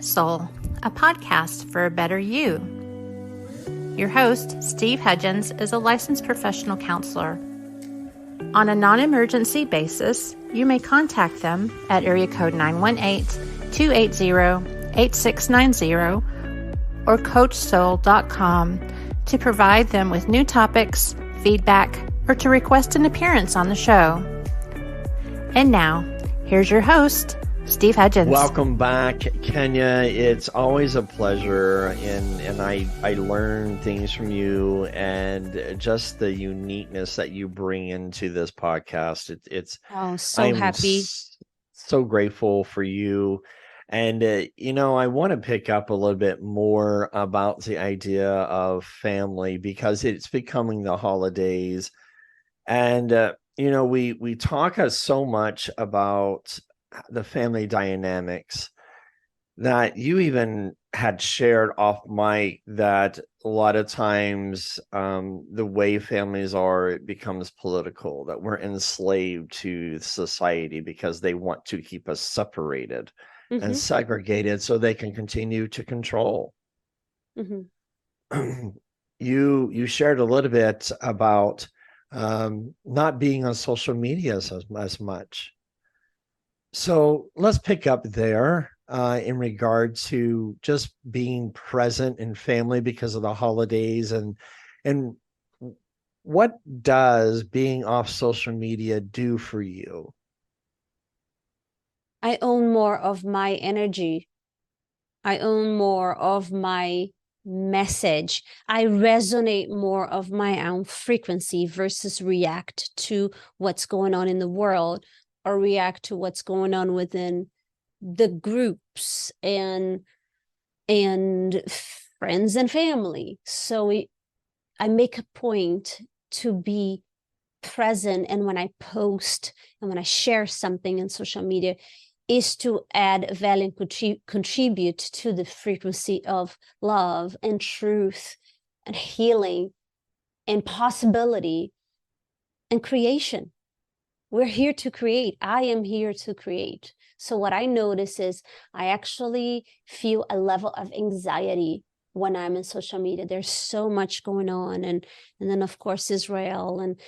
Soul, a podcast for a better you. Your host, Steve Hudgens, is a licensed professional counselor. On a non-emergency basis, you may contact them at area code 918-280-8690 or coachsoul.com to provide them with new topics, feedback, or to request an appearance on the show. And now, here's your host, Steve Hudgens. Welcome back, Kenya. It's always a pleasure, and I learn things from you and just the uniqueness that you bring into this podcast. I'm happy. So grateful for you. And, I want to pick up a little bit more about the idea of family because it's becoming the holidays. And, we talk so much about the family dynamics that you even had shared off mic that a lot of times the way families are, it becomes political, that we're enslaved to society because they want to keep us separated and segregated so they can continue to control. You shared a little bit about not being on social media as much. So let's pick up there in regard to just being present in family because of the holidays and what does being off social media do for you? I own more of my energy. I own more of my message. I resonate more of my own frequency versus react to what's going on in the world or react to what's going on within the groups and friends and family. So I make a point to be present, and when I post and when I share something in social media is to add value and contribute to the frequency of love and truth and healing and possibility and creation. We're here to create. I am here to create. So what I notice is I actually feel a level of anxiety when I'm in social media. There's so much going on. And then, of course, Israel. And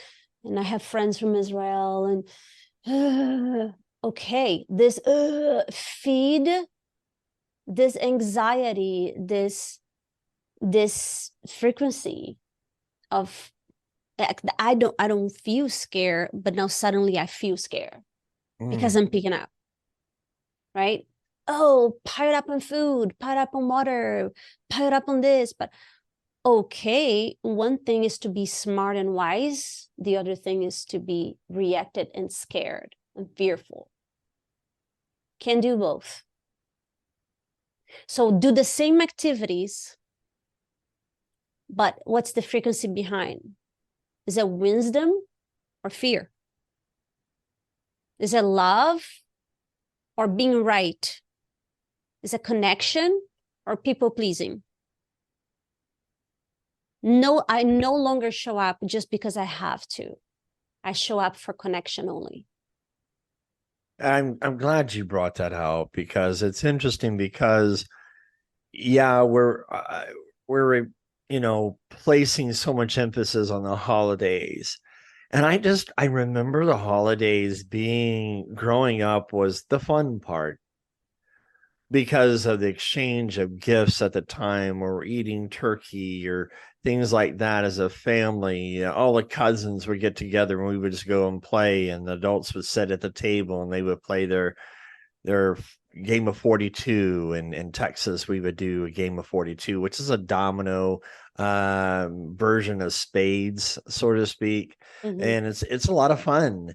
I have friends from Israel. And okay, this feed, this anxiety, this frequency of, I don't feel scared, but now suddenly I feel scared because I'm picking up, right? Oh, piled up on food, piled up on water, piled up on this. But okay, one thing is to be smart and wise. The other thing is to be reacted and scared and fearful. Can do both. So do the same activities, but what's the frequency behind? Is it wisdom or fear? Is it love or being right? Is it connection or people pleasing? No, I no longer show up just because I have to. I show up for connection only. I'm glad you brought that out because it's interesting because we're placing so much emphasis on the holidays. And I remember the holidays growing up was the fun part because of the exchange of gifts at the time, or eating turkey or things like that as a family. All the cousins would get together and we would just go and play, and the adults would sit at the table and they would play their game of 42. And in Texas, we would do a game of 42, which is a domino version of spades, so to speak. And it's a lot of fun.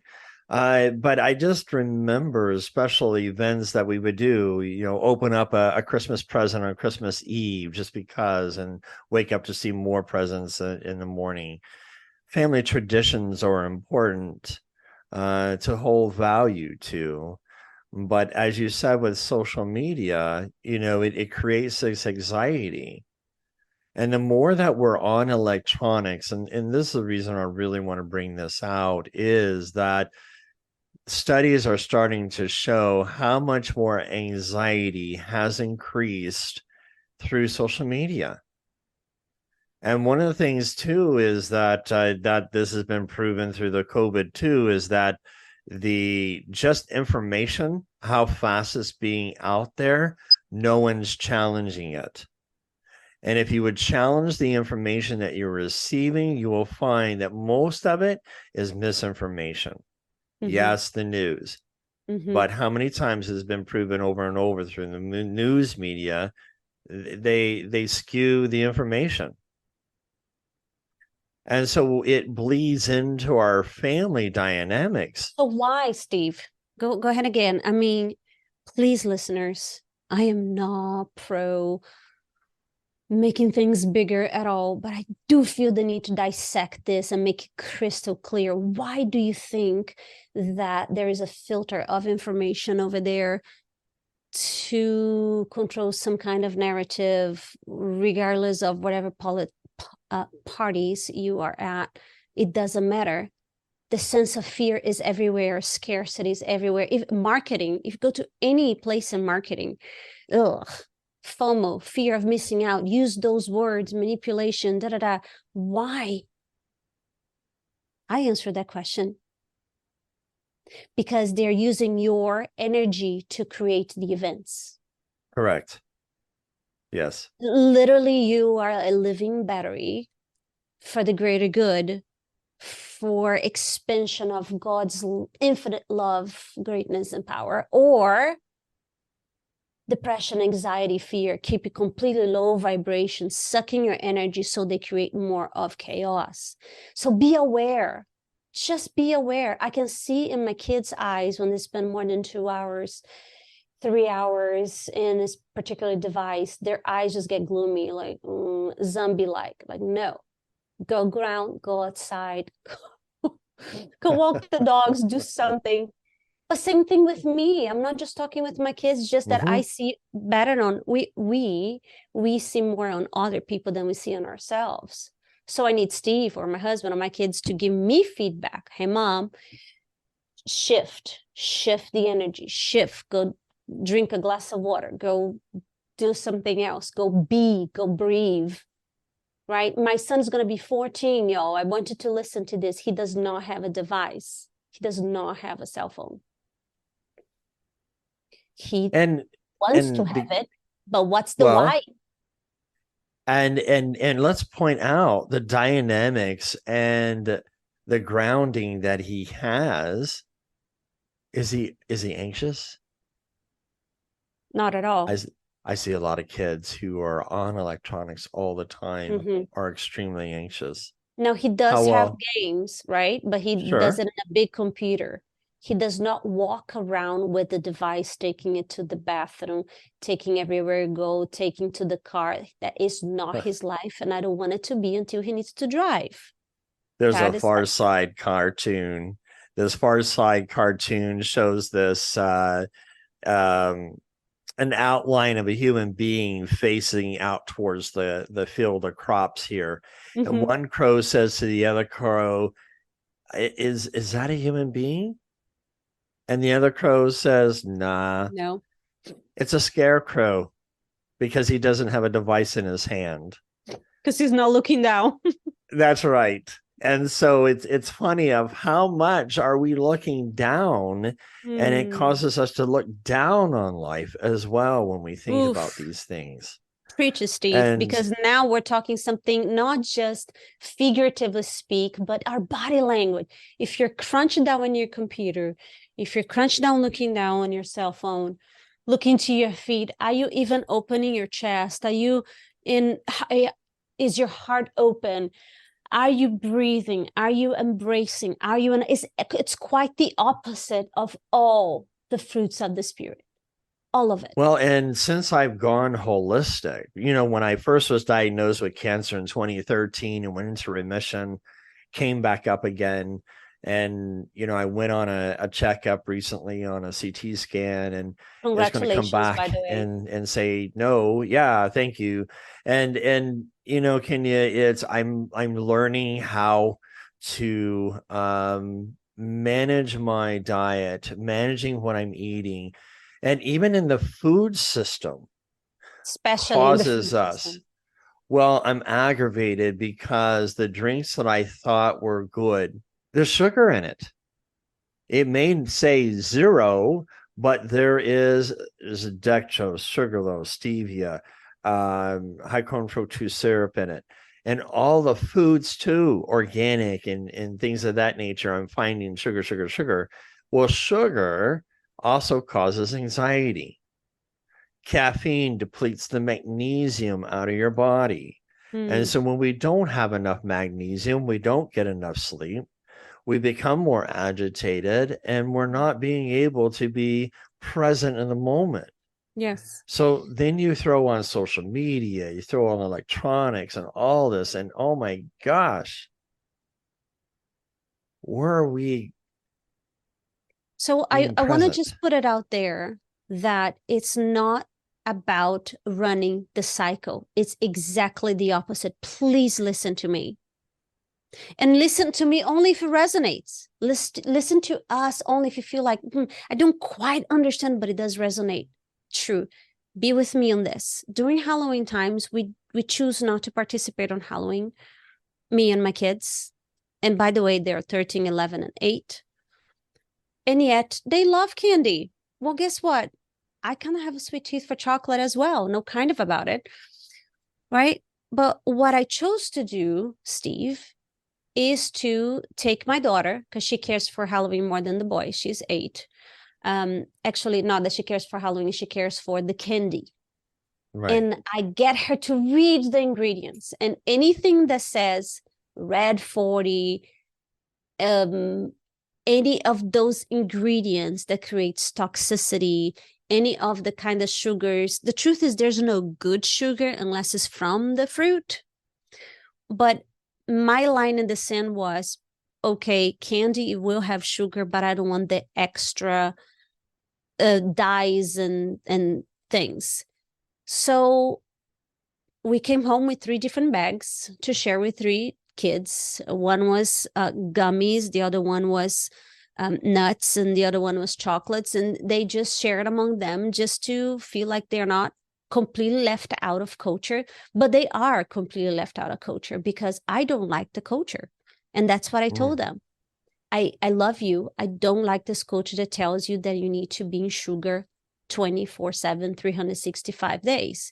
But I just remember special events that we would do, open up a Christmas present on Christmas Eve just because, and wake up to see more presents in the morning. Family traditions are important to hold value to. But as you said, with social media, it creates this anxiety. And the more that we're on electronics, and this is the reason I really want to bring this out, is that studies are starting to show how much more anxiety has increased through social media. And one of the things too is that that this has been proven through the COVID too, is that the just information, how fast it's being out there, no one's challenging it. And if you would challenge the information that you're receiving, you will find that most of it is misinformation. Mm-hmm. Yes, the news. Mm-hmm. But how many times has been proven over and over through the news media, they skew the information. And so it bleeds into our family dynamics. So why, Steve? Go ahead again. I mean, please, listeners, I am not pro making things bigger at all, but I do feel the need to dissect this and make it crystal clear. Why do you think that there is a filter of information over there to control some kind of narrative, regardless of whatever parties you are at? It doesn't matter. The sense of fear is everywhere. Scarcity is everywhere. If you go to any place in marketing, FOMO, fear of missing out, use those words, manipulation, Why? I answer that question. Because they're using your energy to create the events. Correct. Yes. Literally, you are a living battery for the greater good, for expansion of God's infinite love, greatness, and power, or depression, anxiety, fear, keep you completely low vibration, sucking your energy so they create more of chaos. So be aware. Just be aware. I can see in my kids' eyes when they spend more than 2 hours, 3 hours in this particular device, their eyes just get gloomy, like zombie-like. Like, no, go ground, go outside, go walk the dogs, do something. But same thing with me. I'm not just talking with my kids, just that I see better on, we see more on other people than we see on ourselves. So I need Steve or my husband or my kids to give me feedback. Hey, Mom, shift the energy, go drink a glass of water, go do something else, go breathe, right? My son's going to be 14, y'all. I want you to listen to this. He does not have a device. He does not have a cell phone. He wants to have it, but what's the why? And let's point out the dynamics and the grounding that he has. Is he anxious? Not at all. I see a lot of kids who are on electronics all the time are extremely anxious. Now, he does have games, right? But he does it in a big computer. He does not walk around with the device, taking it to the bathroom, taking everywhere you go, taking to the car. That is not his life, and I don't want it to be until he needs to drive. There's a Far Side cartoon. This Far Side cartoon shows this an outline of a human being facing out towards the field of crops here. And one crow says to the other crow, is that a human being? And the other crow says, nah, no, it's a scarecrow, because he doesn't have a device in his hand. Because he's not looking down. That's right. And so it's funny of how much are we looking down, and it causes us to look down on life as well when we think about these things. Preach it, Steve, because now we're talking something not just figuratively speak, but our body language. If you're crunched down on your computer, if you're crunched down looking down on your cell phone, looking to your feet, are you even opening your chest? Is your heart open? Are you breathing? Are you embracing? It's quite the opposite of all the fruits of the Spirit. All of it. Well, and since I've gone holistic, when I first was diagnosed with cancer in 2013 and went into remission, came back up again. And, I went on a checkup recently on a CT scan, and it's going to come back and say, no, yeah, thank you. And Kenya, I'm learning how to manage my diet, managing what I'm eating, and even in the food system Especially in the causes food us. system. Well, I'm aggravated because the drinks that I thought were good, there's sugar in it. It may say 0, but there's dextrose, sucralose, stevia, high corn fructose syrup in it. And all the foods too, organic and things of that nature, I'm finding sugar, sugar, sugar. Well, sugar also causes anxiety. Caffeine depletes the magnesium out of your body. And Mm. so when we don't have enough magnesium, we don't get enough sleep, we become more agitated, and we're not being able to be present in the moment. Yes. So then you throw on social media, you throw on electronics and all this, and oh my gosh, where are we So being I want to present? just put it out there that it's not about running the cycle. It's exactly the opposite. Please listen to me. And listen to me only if it resonates. Listen to us only if you feel like, I don't quite understand, but it does resonate. True. Be with me on this. During Halloween times, we choose not to participate on Halloween, me and my kids. And by the way, they're 13, 11, and 8. And yet they love candy. Well, guess what? I kind of have a sweet tooth for chocolate as well. No kind of about it. Right. But what I chose to do, Steve, is to take my daughter, because she cares for Halloween more than the boy. She's 8. Actually, not that she cares for Halloween, she cares for the candy. Right. And I get her to read the ingredients, and anything that says red 40, any of those ingredients that creates toxicity, any of the kind of sugars. The truth is there's no good sugar unless it's from the fruit. But my line in the sand was, okay, candy will have sugar, but I don't want the extra dyes and things. So we came home with 3 different bags to share with 3 kids. One was gummies, the other one was nuts, and the other one was chocolates. And they just shared among them just to feel like they're not completely left out of culture, but they are completely left out of culture because I don't like the culture. And that's what I told them. I love you. I don't like this culture that tells you that you need to be in sugar 24/7, 365 days.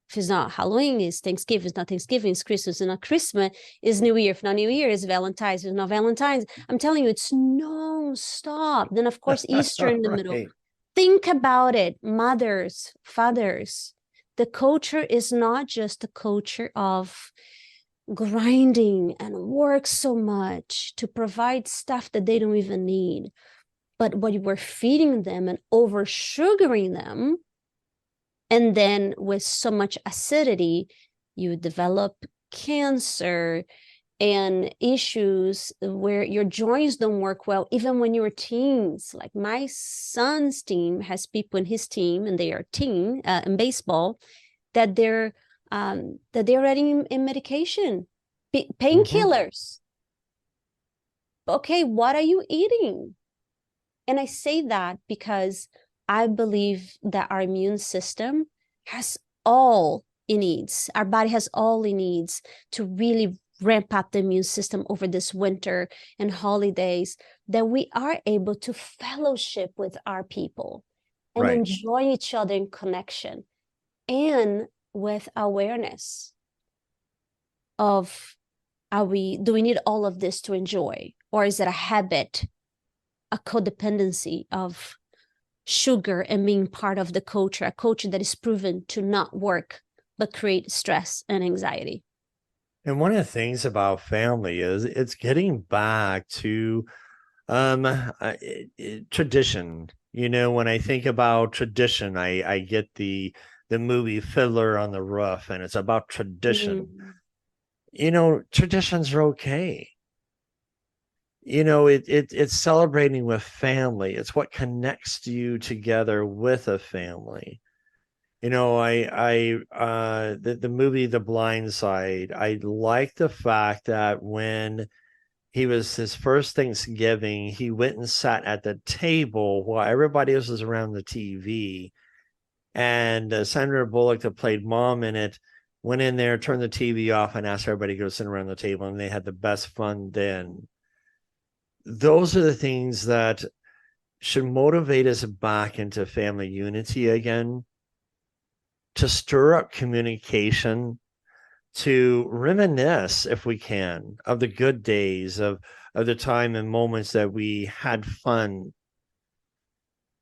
If it's not Halloween, it's Thanksgiving. It's not Thanksgiving, it's Christmas. It's not Christmas, it's New Year. If not New Year, it's Valentine's. If it's not Valentine's. I'm telling you, it's non-stop. Then, of course, Easter in the middle. Right. Think about it, mothers, fathers. The culture is not just a culture of grinding and work so much to provide stuff that they don't even need. But what you were feeding them and over sugaring them, and then with so much acidity, you develop cancer and issues where your joints don't work well, even when you're teens. Like my son's team has people in his team, and they are teen in baseball, that they're already in medication, painkillers. Okay, what are you eating? And I say that because I believe that our immune system has all it needs. Our body has all it needs to really ramp up the immune system over this winter and holidays, that we are able to fellowship with our people and Right. enjoy each other in connection, and with awareness of, do we need all of this to enjoy, or is it a habit, a codependency of sugar and being part of the culture, a culture that is proven to not work but create stress and anxiety. And one of the things about family is it's getting back to tradition. When I think about tradition, I get the movie Fiddler on the Roof, and it's about tradition. Traditions are okay. It's celebrating with family. It's what connects you together with a family. The movie The Blind Side, I like the fact that when he was his first Thanksgiving. He went and sat at the table while everybody else was around the TV. And Sandra Bullock, that played mom in it, went in there, turned the TV off, and asked everybody to go sit around the table. And they had the best fun then. Those are the things that should motivate us back into family unity again, to stir up communication, to reminisce, if we can, of the good days, of the time and moments that we had fun,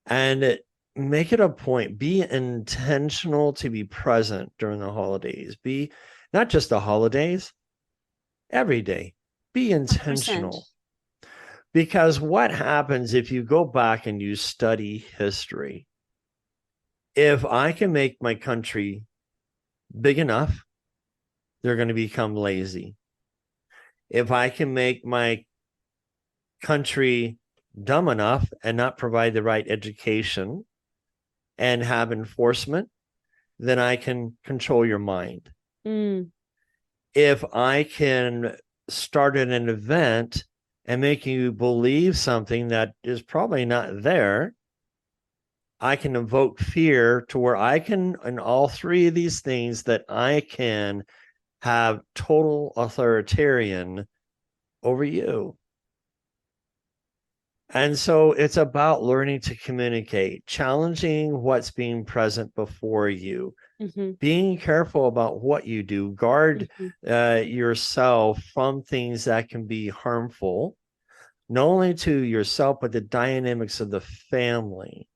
and make it a point, be intentional to be present during the holidays. Be not just the holidays, every day, be intentional. 100%. Because what happens if you go back and you study history? If I can make my country big enough, they're going to become lazy. If I can make my country dumb enough and not provide the right education and have enforcement, then I can control your mind. If I can start an event and make you believe something that is probably not there, I can evoke fear to where I can, in all three of these things, that I can have total authoritarian over you. And so it's about learning to communicate, challenging what's being present before you, being careful about what you do, guard yourself from things that can be harmful, not only to yourself, but the dynamics of the family.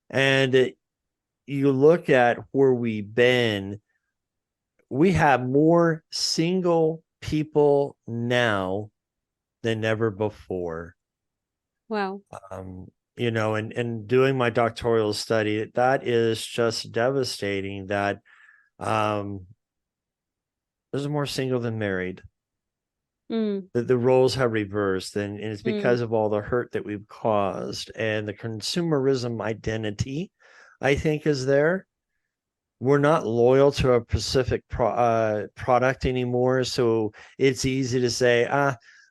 And you look at where we've been, we have more single people now than ever before. Wow. And doing my doctoral study, that is just devastating, that there's more single than married. The roles have reversed, and it's because of all the hurt that we've caused, and the consumerism identity, I think, is there. We're not loyal to a specific product anymore, so it's easy to say,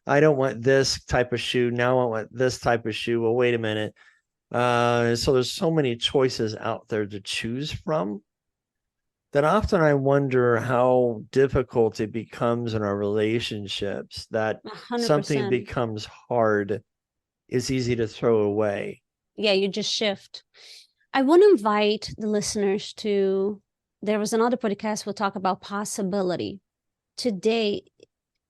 I don't want this type of shoe, now I want this type of shoe. Well, wait a minute. So there's so many choices out there to choose from that often I wonder how difficult it becomes in our relationships, that 100%. something becomes hard, it's easy to throw away. Yeah, you just shift. I want to invite the listeners to, there was another podcast, we'll talk about possibility. Today,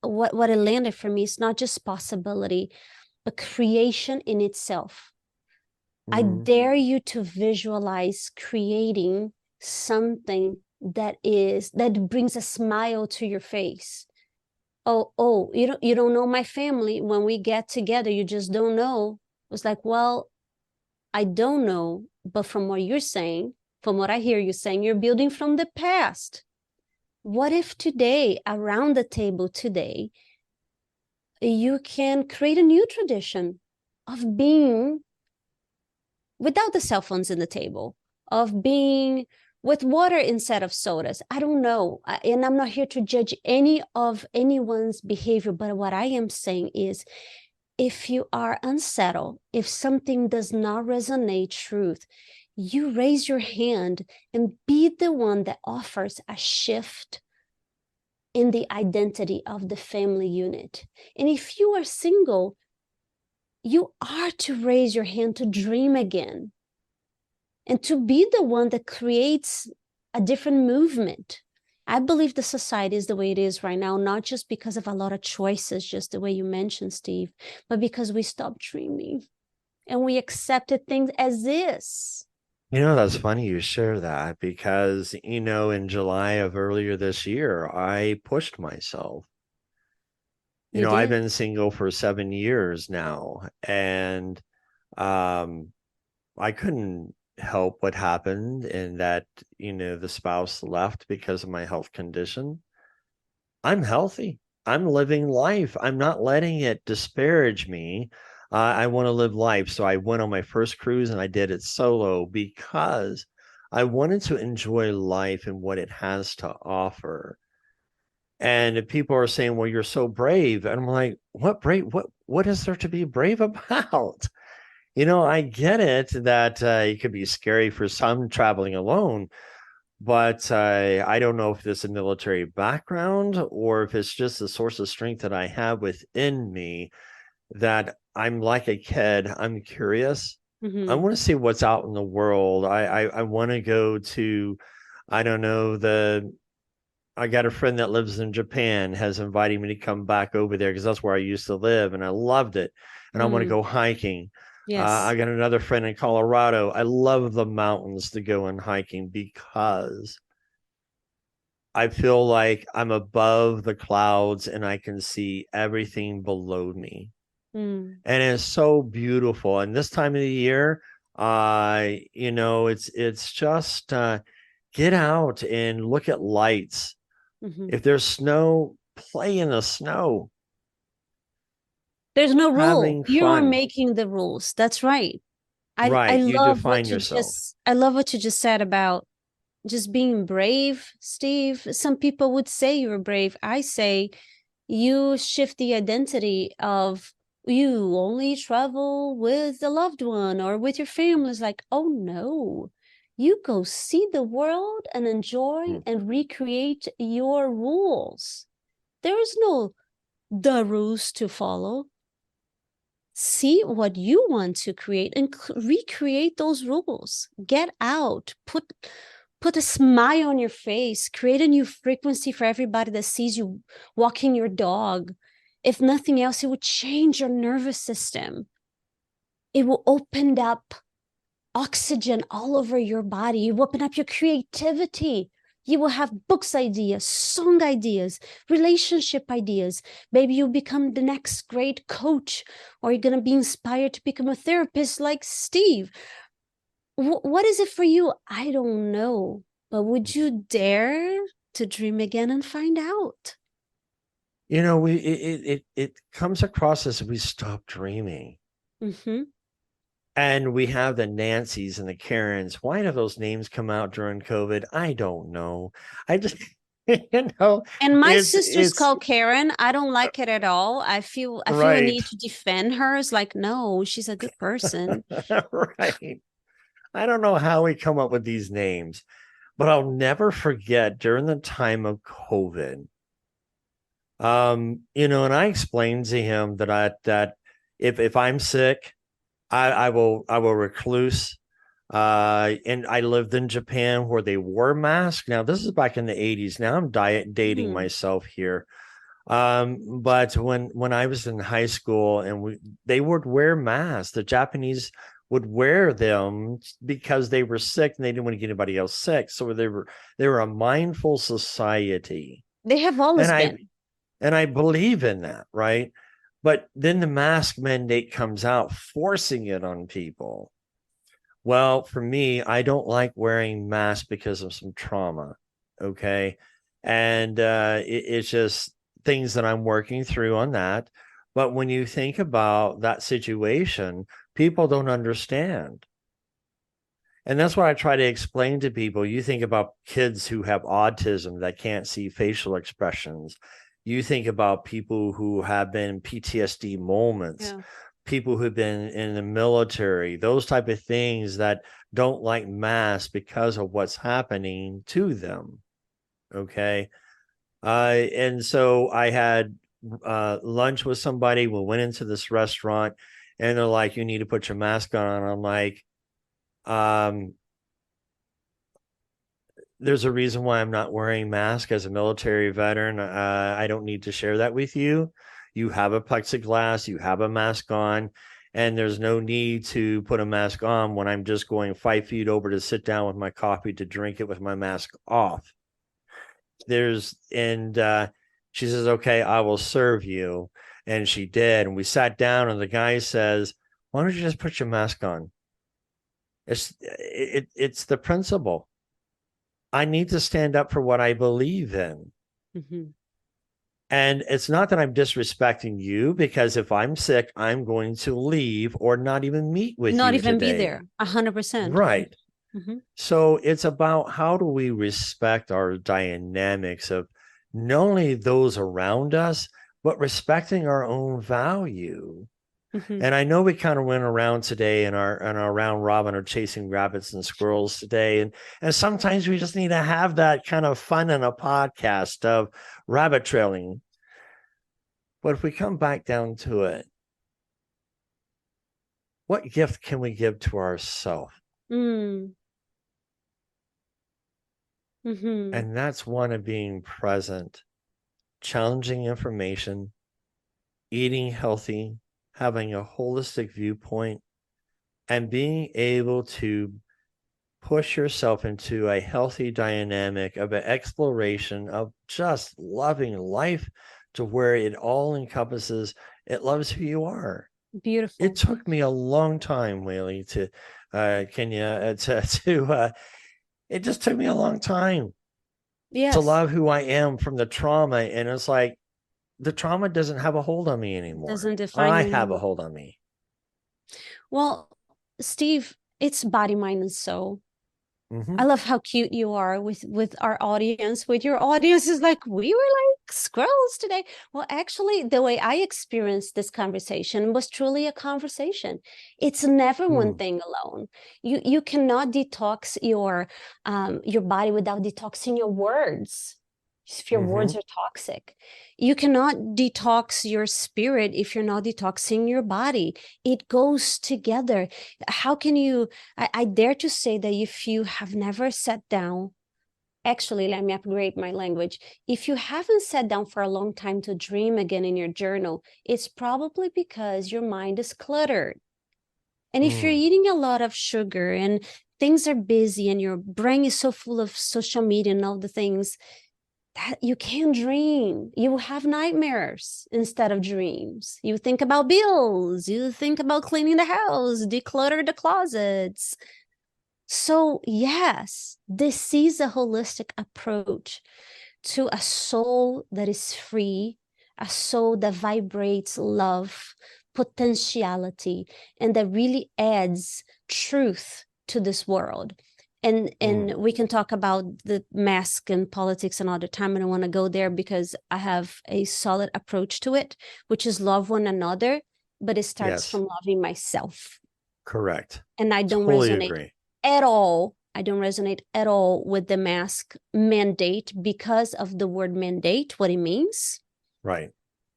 what it landed for me is not just possibility, but creation in itself. I dare you to visualize creating something that brings a smile to your face. Oh, you don't know my family. When we get together, you just don't know. It's like, well, I don't know, but from what you're saying, from what I hear you saying, you're building from the past. What if today, around the table today, you can create a new tradition of being without the cell phones in the table, of being with water instead of sodas? I don't know. And I'm not here to judge any of anyone's behavior, but what I am saying is, if you are unsettled, if something does not resonate truth, you raise your hand and be the one that offers a shift in the identity of the family unit. And if you are single, you are to raise your hand to dream again and to be the one that creates a different movement. I believe the society is the way it is right now, not just because of a lot of choices, just the way you mentioned, Steve, but because we stopped dreaming and we accepted things as is. That's funny you share that, because, in July of earlier this year, I pushed myself. I've been single for 7 years now, and I couldn't help what happened in that, the spouse left because of my health condition. I'm healthy. I'm living life. I'm not letting it disparage me. I want to live life. So I went on my first cruise and I did it solo because I wanted to enjoy life and what it has to offer. And people are saying, well, you're so brave. And I'm like, what brave? What is there to be brave about? I get it that it could be scary for some traveling alone, but I don't know if it's a military background or if it's just a source of strength that I have within me, that I'm like a kid. I'm curious. I Mm-hmm. want to see what's out in the world. I want to go to, I don't know, I got a friend that lives in Japan, has invited me to come back over there because that's where I used to live and I loved it. And I want to Mm. go hiking. I Yes. got another friend in Colorado. I love the mountains to go and hiking because I feel like I'm above the clouds and I can see everything below me. Mm. And it's so beautiful. And this time of the year, it's just get out and look at lights. Mm-hmm. If there's snow, play in the snow, There's no rule. having You are fun. making the rules. That's right. I Right. You love define what you yourself. just I love what you just said about just being brave, Steve. Some people would say you're brave. I say you shift the identity of you only travel with a loved one or with your family. It's like, oh no, you go see the world and enjoy Hmm. and recreate your rules. There is no the rules to follow. See what you want to create and recreate those rules. Get out, put a smile on your face, create a new frequency for everybody that sees you walking your dog. If nothing else, it will change your nervous system. It will open up oxygen all over your body. You open up your creativity. You will have books ideas, song ideas, relationship ideas. Maybe you become the next great coach, or you're going to be inspired to become a therapist like Steve. What is it for you? I don't know. But would you dare to dream again and find out? It comes across as we stop dreaming. Mm-hmm. And we have the Nancys and the Karens. Why do those names come out during COVID? I don't know. I just, you know, And my sister's it's called Karen. I don't like it at all. I feel a right, need to defend her. It's like, no, she's a good person. right. I don't know how we come up with these names, but I'll never forget during the time of COVID. And I explained to him that if I'm sick, I will recluse. And I lived in Japan where they wore masks. Now this is back in the 80s. Now I'm dating Hmm. myself here. But when I was in high school and they would wear masks, the Japanese would wear them because they were sick and they didn't want to get anybody else sick. So they were a mindful society. They have And always I been. and I believe in that, right? But then the mask mandate comes out, forcing it on people. Well, for me, I don't like wearing masks because of some trauma. Okay. And it's just things that I'm working through on that. But when you think about that situation, people don't understand. And that's what I try to explain to people. You think about kids who have autism that can't see facial expressions. You think about people who have been PTSD moments, Yeah. people who've been in the military, those type of things that don't like masks because of what's happening to them. Okay. And so I had lunch with somebody. We went into this restaurant and they're like, you need to put your mask on. I'm like, um, there's a reason why I'm not wearing mask as a military veteran. I don't need to share that with you. You have a plexiglass, you have a mask on, and there's no need to put a mask on when I'm just going 5 feet over to sit down with my coffee to drink it with my mask off. And she says, okay, I will serve you. And she did. And we sat down, and the guy says, why don't you just put your mask on? It's the principle. I need to stand up for what I believe in. Mm-hmm. And it's not that I'm disrespecting you, because if I'm sick, I'm going to leave or not even meet with Not you even be today. there. 100%. Right. Mm-hmm. So it's about how do we respect our dynamics of not only those around us, but respecting our own value. Mm-hmm. And I know we kind of went around today in our round robin or chasing rabbits and squirrels today. And sometimes we just need to have that kind of fun in a podcast of rabbit trailing. But if we come back down to it, what gift can we give to ourselves? Mm. Mm-hmm. And that's one of being present, challenging information, eating healthy, having a holistic viewpoint, and being able to push yourself into a healthy dynamic of an exploration of just loving life to where it all encompasses, it loves who you are. Beautiful. It took me a long time, Whaley, to Kenya, it just took me a long time to love who I am from the trauma. And it's like, the trauma doesn't have a hold on me anymore. Doesn't define I you have anymore. a hold on me. Well, Steve, it's body, mind, and soul. Mm-hmm. I love how cute you are with our audience. With your audience is like, we were like squirrels today. Well, actually, the way I experienced this conversation was truly a conversation. It's never one thing alone. You cannot detox your body without detoxing your words. If your words are toxic, you cannot detox your spirit if you're not detoxing your body. It goes together. How can you? I dare to say that if you have never sat down, actually, let me upgrade my language. If you haven't sat down for a long time to dream again in your journal, it's probably because your mind is cluttered. And if you're eating a lot of sugar and things are busy and your brain is so full of social media and all the things, that you can't dream. You have nightmares instead of dreams. You think about bills. You think about cleaning the house, declutter the closets. So yes, this is a holistic approach to a soul that is free, a soul that vibrates love, potentiality, and that really adds truth to this world. And we can talk about the mask and politics another time. I don't want to go there because I have a solid approach to it, which is love one another, but it starts from loving myself. Correct. And I don't resonate at all. I don't resonate at all with the mask mandate because of the word mandate, what it means. Right.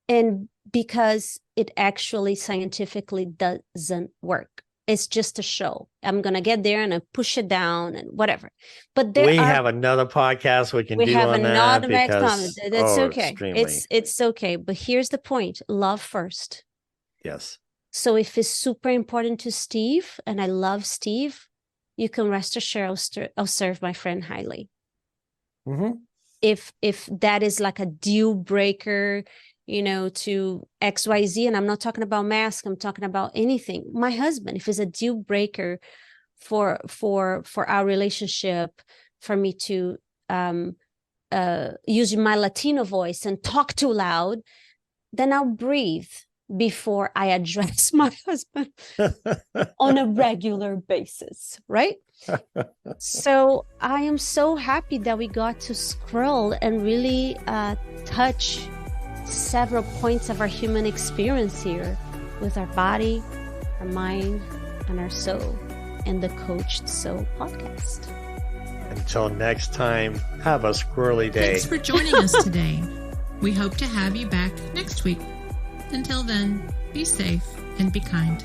And because it actually scientifically doesn't work. It's just a show. I'm going to get there and I push it down and whatever. But we have another podcast we can do on that because that's okay. Extremely. It's okay. But here's the point. Love first. Yes. So if it's super important to Steve and I love Steve, you can rest assured I'll serve my friend highly. Mm-hmm. If that is like a deal breaker, to XYZ, and I'm not talking about mask, I'm talking about anything. My husband, if it's a deal breaker for our relationship, for me to use my Latino voice and talk too loud, then I'll breathe before I address my husband on a regular basis, right? So I am so happy that we got to scroll and really touch several points of our human experience here with our body, our mind, and our soul in the Coached Soul podcast. Until next time, have a squirrely day. Thanks for joining us today. We hope to have you back next week. Until then, be safe and be kind.